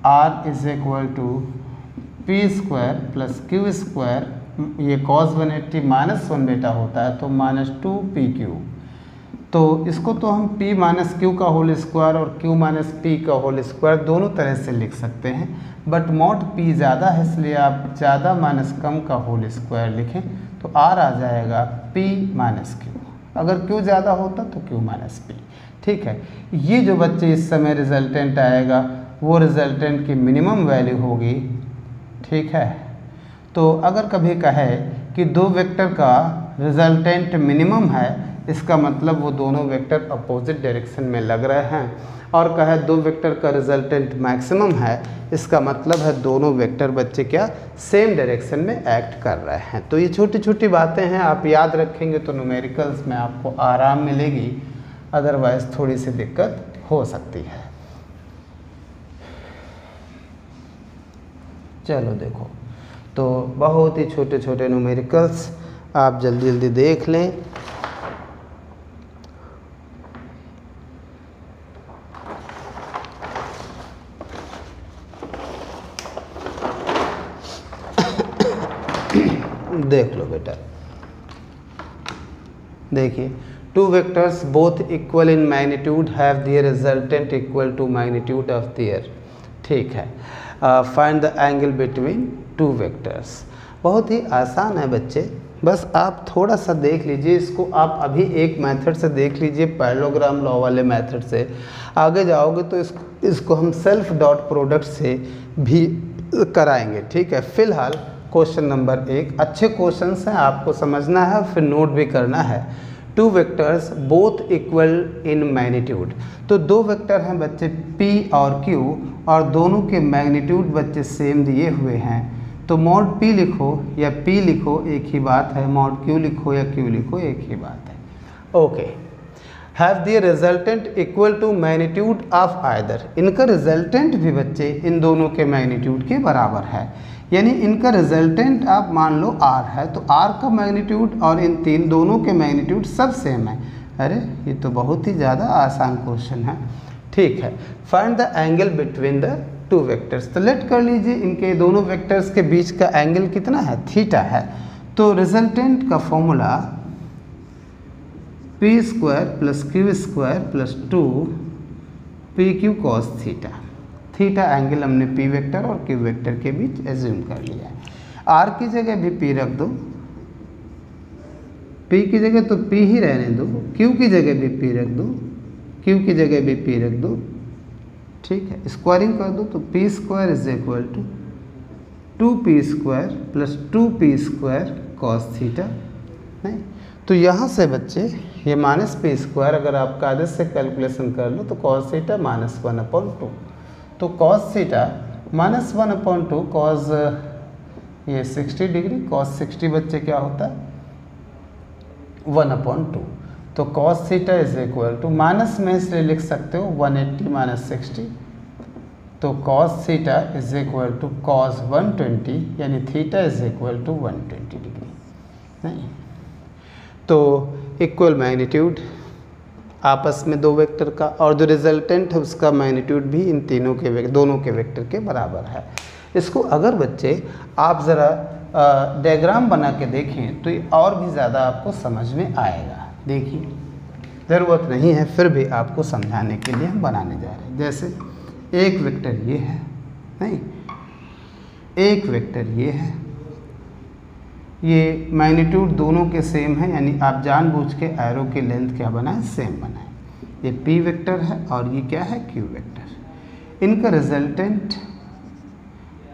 R is equal to P square plus Q square, ये कॉस 180 माइनस 1 बेटा होता है, तो माइनस 2 पी क्यू। तो इसको तो हम p माइनस क्यू का होल स्क्वायर और q माइनस पी का होल स्क्वायर दोनों तरह से लिख सकते हैं, बट मॉड p ज़्यादा है इसलिए आप ज़्यादा माइनस कम का होल स्क्वायर लिखें, तो r आ जाएगा p माइनस क्यू। अगर q ज़्यादा होता तो q माइनस p। ठीक है, ये जो बच्चे इस समय रिजल्टेंट आएगा वो रिजल्टेंट की मिनिमम वैल्यू होगी। ठीक है, तो अगर कभी कहे कि दो वेक्टर का रिजल्टेंट मिनिमम है, इसका मतलब वो दोनों वेक्टर अपोजिट डायरेक्शन में लग रहे हैं, और कहे दो वेक्टर का रिजल्टेंट मैक्सिमम है, इसका मतलब है दोनों वेक्टर बच्चे क्या सेम डायरेक्शन में एक्ट कर रहे हैं। तो ये छोटी छोटी बातें हैं, आप याद रखेंगे तो न्यूमेरिकल्स में आपको आराम मिलेगी, अदरवाइज थोड़ी सी दिक्कत हो सकती है। चलो देखो, तो बहुत ही छोटे छोटे न्यूमेरिकल्स आप जल्दी जल्दी देख लें। देख लो बेटा, देखिए, two vectors both equal in magnitude have their resultant equal to magnitude of their. ठीक है, find the angle between two vectors. बहुत ही आसान है बच्चे, बस आप थोड़ा सा देख लीजिए इसको। आप अभी एक मेथड से देख लीजिए, पैरेललोग्राम लॉ वाले मेथड से आगे जाओगे तो इसको हम सेल्फ डॉट प्रोडक्ट से भी कराएंगे। ठीक है, फिलहाल क्वेश्चन नंबर 1 अच्छे क्वेश्चंस हैं, आपको समझना है फिर नोट भी करना है। To vectors both equal in magnitude, तो दो वेक्टर हैं बच्चे p और q, और दोनों के मैग्नीट्यूड बच्चे सेम दिए हुए हैं। तो मॉड p लिखो या p लिखो एक ही बात है, मॉड q लिखो या q लिखो एक ही बात है। Okay, have the resultant equal to magnitude of either. इनका रिजल्टेंट भी बच्चे इन दोनों के मैग्नीट्यूड के बराबर है, यानी इनका रिजल्टेंट आप मान लो r है, तो r का मैग्नीट्यूड और इन तीन दोनों के मैग्नीट्यूड सब सेम है। अरे ये तो बहुत ही ज़्यादा आसान क्वेश्चन है। ठीक है, find the angle between the two vectors. तो लेट कर लीजिए इनके दोनों वेक्टर्स के बीच का एंगल कितना है, थीटा है। तो रिजल्टेंट का formula P square plus Q square plus 2 P Q cos theta. Theta angle हमने पी वेक्टर और क्यू वेक्टर के बीच एज्यूम कर लिया है। आर की जगह भी पी रख दो, पी की जगह तो पी ही रहने दो, क्यू की जगह भी पी रख दो, क्यू की जगह भी पी रख दो। ठीक है, स्क्वायरिंग कर दो तो P square is equal to 2p square plus 2p square cos theta. नहीं, तो यहाँ से बच्चे ये माइनस पी स्क्वायर अगर आप कायदे से कैलकुलेशन कर लो तो कॉस थीटा माइनस 1/2। तो कॉस थीटा माइनस 1/2 कॉस ये 60 डिग्री, कॉस 60 बच्चे क्या होता है 1/2। तो cos theta is equal to minus में इसलिए लिख सकते हो 180 माइनस 60, तो cos theta is equal to cos 120, यानी theta is equal to 120 degree. नहीं, तो इक्वल मैग्नीट्यूड आपस में दो वेक्टर का, और जो रिजल्टेंट है उसका मैग्नीट्यूड भी इन तीनों के दोनों के वेक्टर के बराबर है। इसको अगर बच्चे आप ज़रा डायग्राम बना के देखें तो ये और भी ज़्यादा आपको समझ में आएगा। देखिए, ज़रूरत नहीं है, फिर भी आपको समझाने के लिए हम बनाने जा रहे हैं। जैसे एक वेक्टर ये है, नहीं, एक वेक्टर ये है, ये मैग्नीट्यूड दोनों के सेम है, यानी आप जानबूझ के एरो की लेंथ क्या बनाएं, सेम बनाएं। ये P वेक्टर है और ये क्या है, Q वेक्टर। इनका रिजल्टेंट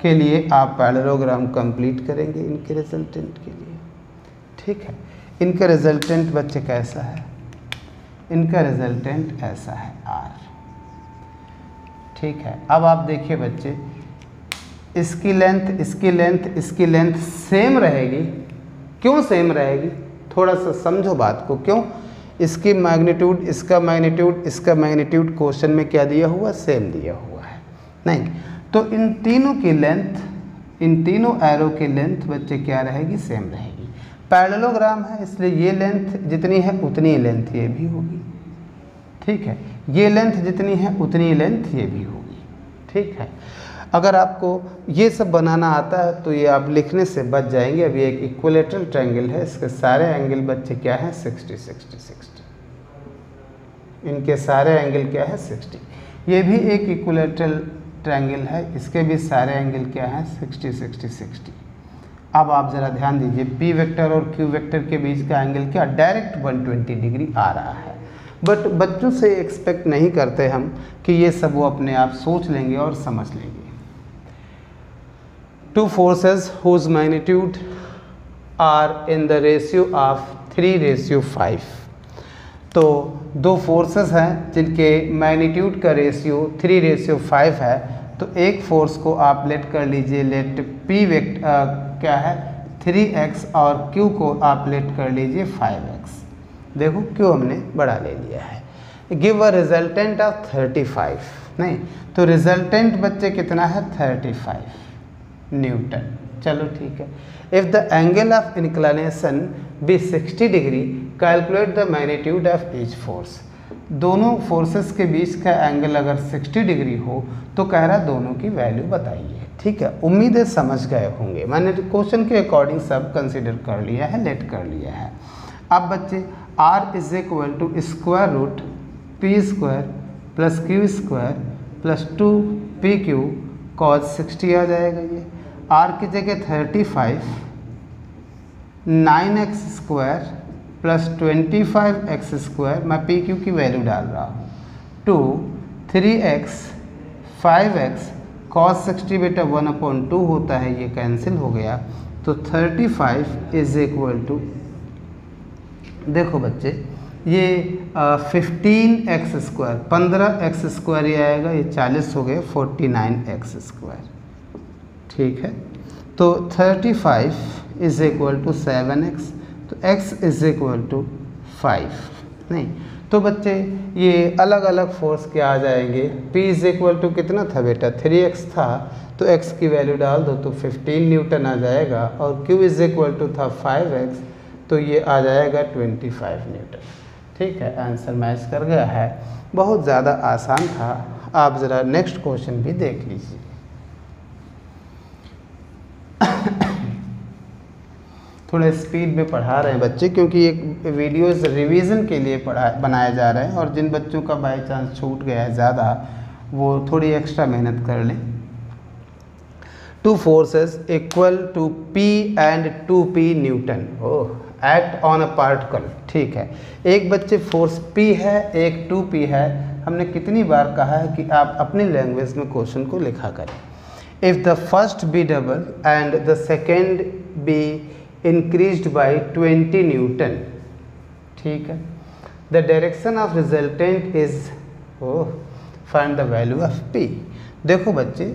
के लिए आप पैरेललोग्राम कंप्लीट करेंगे इनके रिजल्टेंट के लिए, ठीक है। इनका रिजल्टेंट बच्चे कैसा है, इनका रिजल्टेंट ऐसा है R, ठीक है। अब आप देखिए बच्चे, इसकी लेंथ, इसकी लेंथ, इसकी लेंथ सेम रहेगी। क्यों सेम रहेगी, थोड़ा सा समझो बात को। क्यों, इसकी मैग्नीट्यूड, इसका मैग्नीट्यूड, इसका मैग्नीट्यूड क्वेश्चन में क्या दिया हुआ, सेम दिया हुआ है, नहीं। तो इन तीनों की लेंथ, इन तीनों एरो की लेंथ बच्चे क्या रहेगी, सेम रहेगी। पैरेललोग्राम है इसलिए ये लेंथ जितनी है उतनी ही लेंथ ये भी होगी, ठीक है। ये लेंथ जितनी है उतनी ही लेंथ ये भी होगी, ठीक है। अगर आपको ये सब बनाना आता है तो ये आप लिखने से बच जाएंगे। अब ये एक इक्विलेटरल ट्रायंगल है, इसके सारे एंगल बच्चे क्या है, 60 60 60, इनके सारे एंगल क्या है, 60। ये भी एक इक्विलेटरल ट्रायंगल है, इसके भी सारे एंगल क्या है, 60 60 60। अब आप ज़रा ध्यान दीजिए, P वेक्टर और Q वेक्टर के बीच का एंगल क्या, डायरेक्ट 120 डिग्री आ रहा है। बट बच्चों से एक्सपेक्ट नहीं करते हम कि ये सब वो अपने आप सोच लेंगे और समझ लेंगे। Two forces whose magnitude are in the ratio of 3:5। तो दो फोर्सेस हैं जिनके मैग्नीट्यूड का रेशियो 3:5 है। तो एक फोर्स को आप लेट कर लीजिए, लेट P वेक्टर क्या है, 3x, और Q को आप लेट कर लीजिए 5x। देखो Q हमने बड़ा ले लिया है। गिव अ रिजल्टेंट ऑफ 35, नहीं, तो रिजल्टेंट बच्चे कितना है, 35 न्यूटन। चलो ठीक है। If the angle of inclination be 60 degree, calculate the magnitude of each force. दोनों फोर्सेस के बीच का एंगल अगर 60 डिग्री हो तो कह रहा दोनों की वैल्यू बताइए, ठीक है। उम्मीद है समझ गए होंगे, मैंने क्वेश्चन के अकॉर्डिंग सब कंसिडर कर लिया है, लेट कर लिया है। अब बच्चे R is equal to square root P² plus Q² plus 2PQ cos 60 आ जाएगा। ये R की जगह 35, 9x² प्लस 25x², मैं PQ की वैल्यू डाल रहा हूँ, 2 3x 5x cos 60 बेटा 1/2 होता है, ये कैंसिल हो गया। तो 35 इज इक्वल टू, देखो बच्चे ये 15x², 15x² ये आएगा, ये 40 हो गए, 49x², ठीक है। तो 35 इज इक्वल टू 7x, तो x इज इक्वल टू 5, नहीं। तो बच्चे ये अलग अलग फोर्स क्या आ जाएंगे, P इज इक्वल टू कितना था बेटा, 3x था, तो x की वैल्यू डाल दो तो 15 न्यूटन आ जाएगा, और Q इज इक्वल टू था 5x, तो ये आ जाएगा 25 न्यूटन, ठीक है। आंसर मैच कर गया है, बहुत ज़्यादा आसान था। आप ज़रा नेक्स्ट क्वेश्चन भी देख लीजिए। थोड़ा स्पीड में पढ़ा रहे हैं बच्चे, क्योंकि एक वीडियोस रिवीजन के लिए बनाए जा रहे हैं, और जिन बच्चों का बाय चांस छूट गया है ज़्यादा, वो थोड़ी एक्स्ट्रा मेहनत कर लें। Two forces equal to P and 2P newton act on a particle, ठीक है। एक बच्चे फोर्स P है, एक 2P है। हमने कितनी बार कहा है कि आप अपनी लैंग्वेज में क्वेश्चन को लिखा करें। If the first be double and the second be increased by 20 newton, ठीक है, the direction of resultant is find the value of P। देखो बच्चे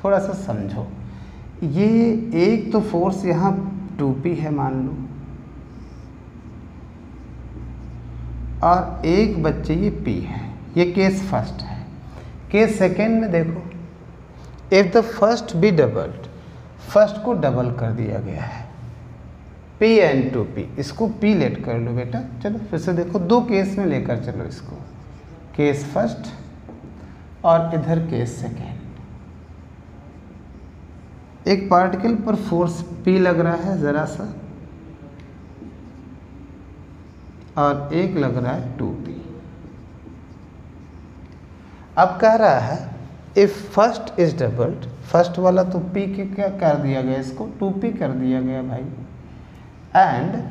थोड़ा सा समझो, ये एक तो फोर्स यहाँ 2P है मान लो, और एक बच्चे ये P है, ये केस फर्स्ट है। केस सेकेंड में देखो, if the first B doubled, first को डबल कर दिया गया है, P एंड 2P, इसको P लेट कर लो बेटा। चलो फिर से देखो, दो केस में लेकर चलो इसको, केस फर्स्ट और इधर केस सेकेंड। एक पार्टिकल पर फोर्स P लग रहा है ज़रा सा, और एक लग रहा है 2P। अब कह रहा है if first is doubled, first वाला तो P के क्या कर दिया गया, इसको 2P कर दिया गया भाई, एंड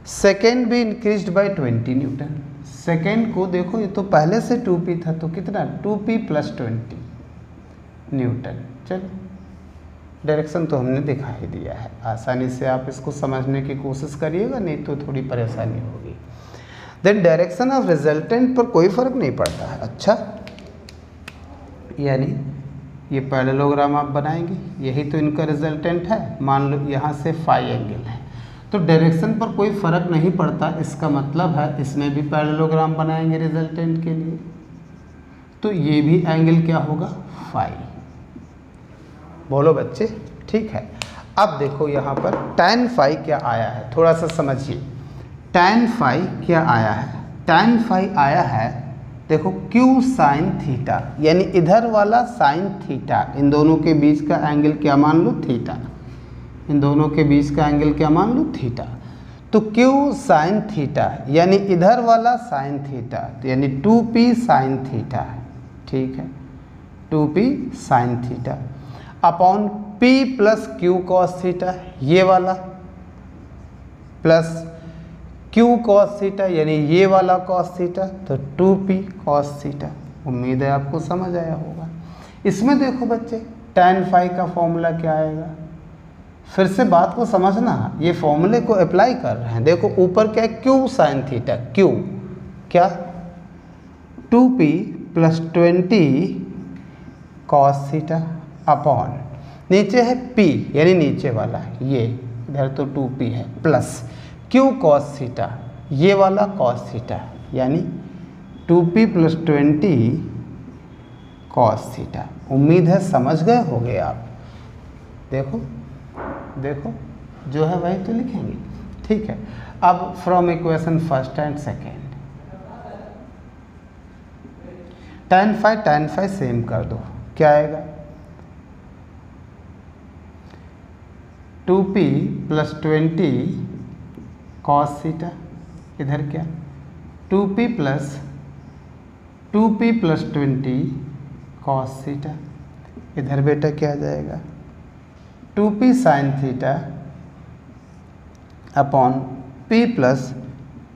सेकेंड भी इंक्रीज्ड बाय 20 न्यूटन। सेकेंड को देखो, ये तो पहले से 2P था, तो कितना 2P + 20 न्यूटन। चलो डायरेक्शन तो हमने दिखा ही दिया है, आसानी से आप इसको समझने की कोशिश करिएगा, नहीं तो थोड़ी परेशानी होगी। देन डायरेक्शन ऑफ रिजल्टेंट पर कोई फर्क नहीं पड़ता है। अच्छा, यानी ये पैरेललोग्राम आप बनाएंगे, यही तो इनका रिजल्टेंट है, मान लो यहाँ से फाई एंगल है, तो डायरेक्शन पर कोई फर्क नहीं पड़ता, इसका मतलब है इसमें भी पैरेललोग्राम बनाएंगे रिजल्टेंट के लिए, तो ये भी एंगल क्या होगा, फाई। बोलो बच्चे, ठीक है। अब देखो यहाँ पर tan फाई क्या आया है, थोड़ा सा समझिए। tan फाई क्या आया है, tan फाई आया है, देखो Q sin थीटा, यानी इधर वाला sin थीटा, इन दोनों के बीच का एंगल क्या मान लो, थीटा, इन दोनों के बीच का एंगल क्या मान लो, थीटा। तो Q sin थीटा यानी इधर वाला sin थीटा, तो यानी 2P sin थीटा है, ठीक है, 2P sin theta upon P + Q cos theta, ये वाला प्लस Q cos थीटा यानी ये वाला cos थीटा, तो 2P cos थीटा। उम्मीद है आपको समझ आया होगा। इसमें देखो बच्चे tan फाई का फॉर्मूला क्या आएगा, फिर से बात को समझना, ये फॉर्मूले को अप्लाई कर रहे हैं। देखो ऊपर क्या है, Q sin थीटा, Q क्या 2P + 20 cos थीटा अपॉन नीचे है P यानी नीचे वाला ये, इधर तो 2P है, प्लस Q cos थीटा, ये वाला cos थीटा यानी 2P + 20 cos थीटा। उम्मीद है समझ गए होंगे आप। देखो देखो जो है वही तो लिखेंगे, ठीक है। अब from equation first and second, tan phi same कर दो, क्या आएगा 2P + 20 cos थीटा, इधर क्या 2P + 20 cos थीटा, इधर बेटा क्या आ जाएगा 2P sin theta upon P +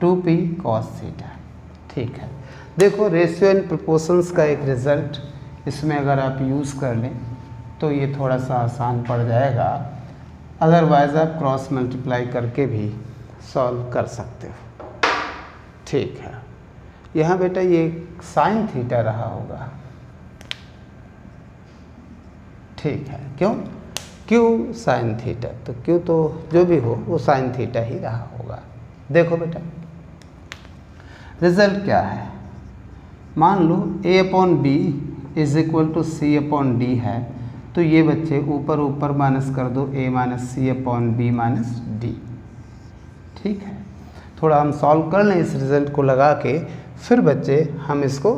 2P cos theta, ठीक है। देखो रेशियो एंड प्रोपोर्शंस का एक रिज़ल्ट इसमें अगर आप यूज़ कर लें तो ये थोड़ा सा आसान पड़ जाएगा, अदरवाइज़ आप क्रॉस मल्टीप्लाई करके भी सॉल्व कर सकते हो, ठीक है। यहाँ बेटा ये sin थीटा रहा होगा, ठीक है, क्यों Q sin थीटा, तो Q तो जो भी हो वो sin थीटा ही रहा होगा। देखो बेटा रिजल्ट क्या है, मान लो A/B = C/D है, तो ये बच्चे ऊपर ऊपर माइनस कर दो A - C/B - D, ठीक है। थोड़ा हम सॉल्व कर लें इस रिज़ल्ट को लगा के, फिर बच्चे हम इसको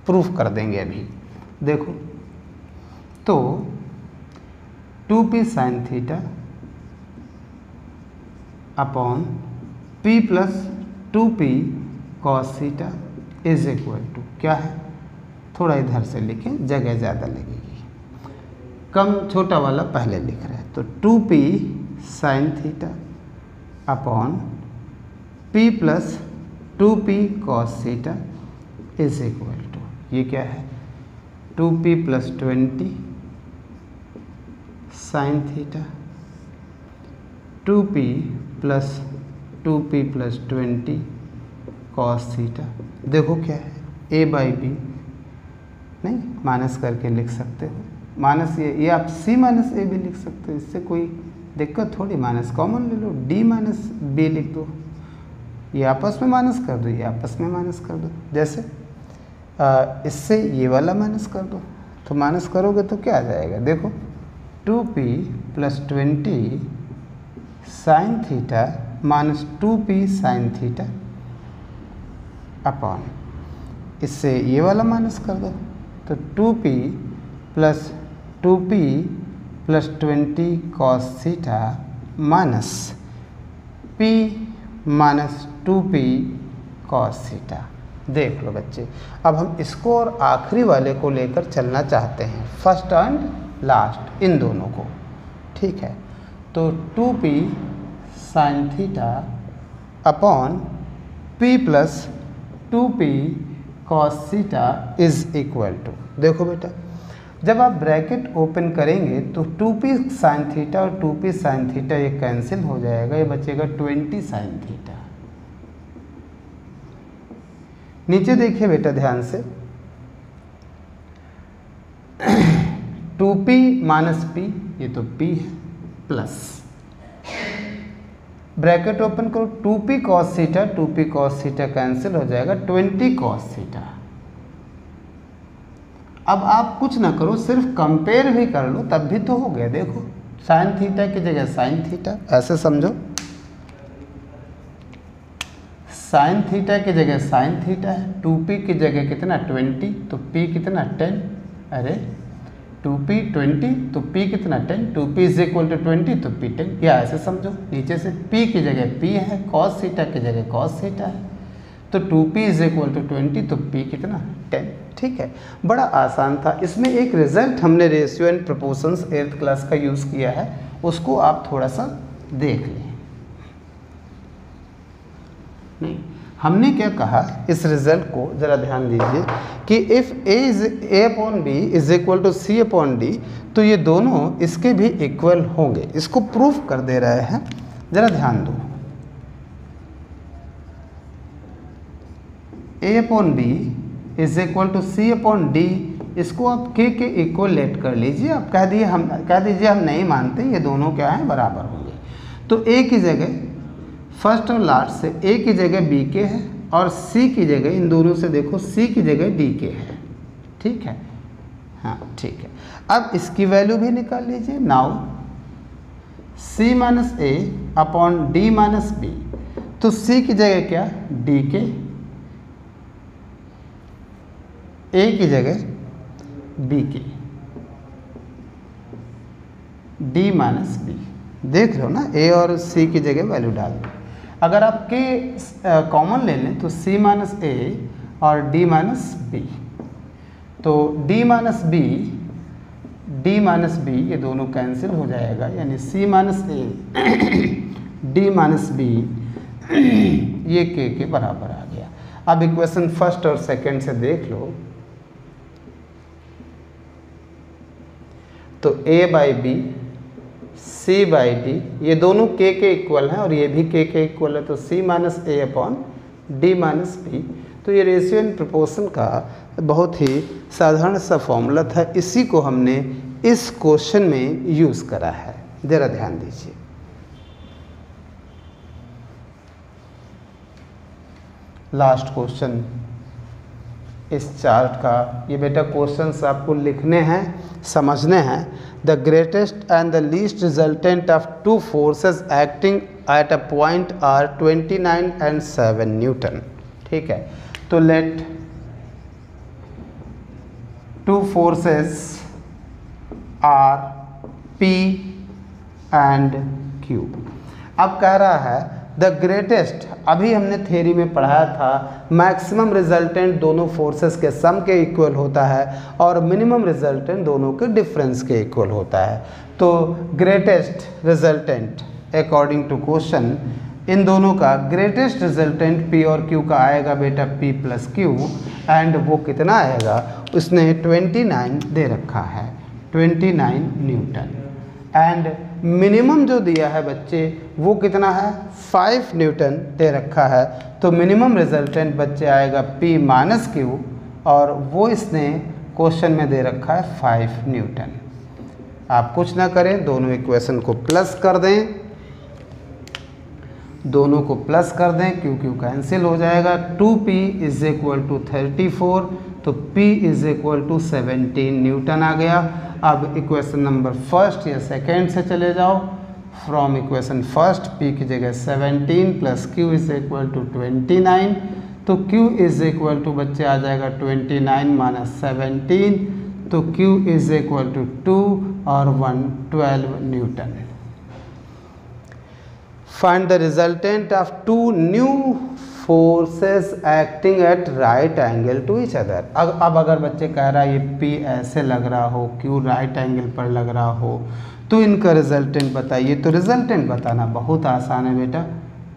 प्रूफ कर देंगे अभी। देखो तो 2P sin theta upon P + 2P cos theta is equal to क्या है, थोड़ा इधर से लिखें, जगह ज़्यादा लगेगी, कम छोटा वाला पहले लिख रहे हैं, तो 2P sin theta upon P + 2P cos theta is equal to ये क्या है 2P + 20 sin theta 2P + 2P + 20 cos theta. देखो क्या है A/B, नहीं माइनस करके लिख सकते हो, माइनस ये आप C - A भी लिख सकते हो, इससे कोई दिक्कत थोड़ी, माइनस कॉमन ले लो, D - B लिख दो, ये आपस में माइनस कर दो, ये आपस में माइनस कर दो, जैसे इससे ये वाला माइनस कर दो, तो माइनस करोगे तो क्या आ जाएगा, देखो 2P + 20 sine theta minus 2p sine theta upon, इससे ये वाला माइनस कर दो तो 2p plus 2p plus 20 cos theta minus p minus 2p cos theta. देख लो बच्चे, अब हम इसको और आखिरी वाले को लेकर चलना चाहते हैं, फर्स्ट एंड लास्ट इन दोनों को, ठीक है। तो 2p sine theta upon p plus 2p cos theta is equal to, देखो बेटा जब आप ब्रैकेट ओपन करेंगे तो 2p साइन थीटा और 2p साइन थीटा ये कैंसिल हो जाएगा, ये बचेगा 20 साइन थीटा। नीचे देखिए बेटा ध्यान से, 2p माइनस p, ये तो p है, प्लस ब्रैकेट ओपन करो 2p cos theta, 2p cos theta cancel हो जाएगा, 20 कॉस थीटा। अब आप कुछ ना करो, सिर्फ कंपेयर भी कर लो तब भी तो हो गया। देखो साइन थीटा की जगह साइन थीटा, ऐसे समझो, साइन थीटा की जगह साइन थीटा है, 2p की जगह कितना 20, तो p कितना 10, अरे 2p 20 तो p कितना 10, 2p इज इक्वल टू 20 तो p 10, या ऐसे समझो, नीचे से p की जगह p है, cos थीटा की जगह cos थीटा है, तो 2p इज इक्वल टू 20 तो p कितना 10, ठीक है। बड़ा आसान था। इसमें एक रिजल्ट हमने ratio and proportions 8th class का यूज़ किया है, उसको आप थोड़ा सा देख लें। नहीं, हमने क्या कहा, इस रिजल्ट को ज़रा ध्यान दीजिए कि if a upon B is equal to c upon D, तो ये दोनों इसके भी इक्वल होंगे। इसको प्रूफ कर दे रहे हैं, ज़रा ध्यान दो। a upon B is equal to c upon D, इसको आप k के इक्वल लेट कर लीजिए। आप कह दीजिए हम नहीं मानते, ये दोनों क्या हैं, बराबर होंगे। तो a की जगह फर्स्ट और लास्ट से a की जगह b के है और c की जगह, इन दोनों से देखो c की जगह d के है, ठीक है, हाँ ठीक है। अब इसकी वैल्यू भी निकाल लीजिए। नाउ c माइनस ए अपॉन डी माइनस बी, तो c की जगह क्या d के, a की जगह b के, d माइनस बी, देख लो ना, a और c की जगह वैल्यू डाल दो। अगर आप k कॉमन ले लें तो c माइनस ए और d माइनस बी, तो d माइनस बी ये दोनों कैंसिल हो जाएगा, यानी c माइनस ए d माइनस बी ये k के बराबर आ गया। अब इक्वेशन फर्स्ट और सेकंड से देख लो, तो a by B c by D, ये दोनों k के इक्वल हैं और ये भी k के इक्वल है, तो c माइनस ए अपॉन डी माइनस बी। तो ये रेशियो एंड प्रोपोर्शन का बहुत ही साधारण सा फॉर्मूला था, इसी को हमने इस क्वेश्चन में यूज़ करा है। ज़रा ध्यान दीजिए। लास्ट क्वेश्चन इस चार्ट का, ये बेटा क्वेश्चंस आपको लिखने हैं, समझने हैं। The greatest and the least resultant of two forces acting at a point are 29 and 7 newton, ठीक है। तो let two forces are P and Q. अब कह रहा है द ग्रेटेस्ट, अभी हमने थ्योरी में पढ़ाया था मैक्सिमम रिजल्टेंट दोनों फोर्सेस के सम के इक्वल होता है और मिनिमम रिजल्टेंट दोनों के डिफरेंस के इक्वल होता है। तो greatest resultant according to question, इन दोनों का ग्रेटेस्ट रिजल्टेंट P और Q का आएगा बेटा P प्लस Q, एंड वो कितना आएगा, उसने 29 दे रखा है, 29 न्यूटन। एंड मिनिमम जो दिया है बच्चे वो कितना है, 5 न्यूटन दे रखा है। तो मिनिमम रिजल्टेंट बच्चे आएगा P माइनस Q, और वो इसने क्वेश्चन में दे रखा है 5 न्यूटन। आप कुछ ना करें, दोनों इक्वेशन को प्लस कर दें, दोनों को प्लस कर दें, क्योंकि कैंसिल हो जाएगा। 2p इज इक्वल टू 34, तो p is equal to 17 newton आ गया। अब इक्वेशन नंबर फर्स्ट या सेकेंड से चले जाओ, फ्रॉम इक्वेशन फर्स्ट p की जगह 17 plus q is equal to 29, तो q इज इक्वल टू बच्चे आ जाएगा 29 माइनस 17, तो q इज इक्वल टू 2 और 112 newton. Find the resultant of two new forces acting at right angle to each other. अब अगर बच्चे कह रहा है ये P ऐसे लग रहा हो, Q राइट एंगल पर लग रहा हो, तो इनका रिजल्टेंट बताइए। तो रिजल्टेंट बताना बहुत आसान है बेटा,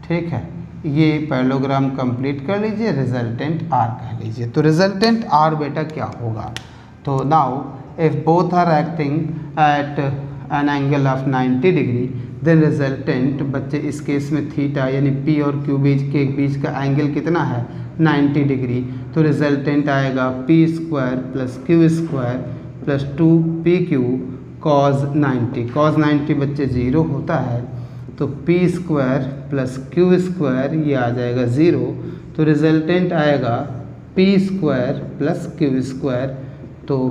ठीक है। ये पैरेललोग्राम कंप्लीट कर लीजिए, रिजल्टेंट R कह लीजिए। तो रिजल्टेंट R बेटा क्या होगा, तो now if both are acting at an angle of 90 degree then resultant बच्चे इस केस में थीटा यानी P और Q बीच का एंगल कितना है 90 डिग्री, तो रिजल्टेंट आएगा p square plus q square plus 2pq cos 90। cos 90 बच्चे 0 होता है, तो p square plus q square ये आ जाएगा 0, तो रिजल्टेंट आएगा p square plus q square. तो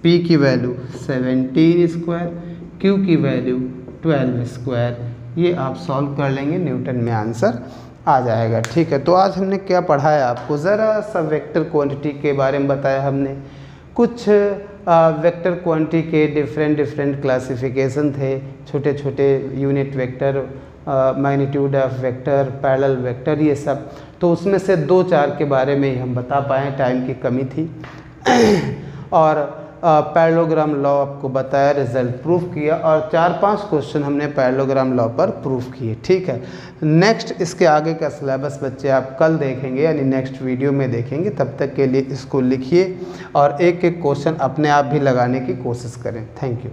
p की वैल्यू 17 स्क्वायर, q की वैल्यू 12 स्क्वायर, ये आप सॉल्व कर लेंगे, न्यूटन में आंसर आ जाएगा। ठीक है, तो आज हमने क्या पढ़ाया आपको, ज़रा सा वेक्टर क्वांटिटी के बारे में बताया हमने। कुछ वेक्टर क्वांटिटी के डिफरेंट क्लासिफिकेशन थे, छोटे छोटे unit vector, magnitude of vector, parallel vector, ये सब। तो उसमें से 2-4 के बारे में ही हम बता पाएँ, टाइम की कमी थी। और पैरेललोग्राम लॉ आपको बताया, रिजल्ट प्रूफ किया, और 4-5 क्वेश्चन हमने पैरेललोग्राम लॉ पर प्रूफ किए। ठीक है, नेक्स्ट इसके आगे का सिलेबस बच्चे आप कल देखेंगे, यानी नेक्स्ट वीडियो में देखेंगे। तब तक के लिए इसको लिखिए और एक एक क्वेश्चन अपने आप भी लगाने की कोशिश करें। Thank you.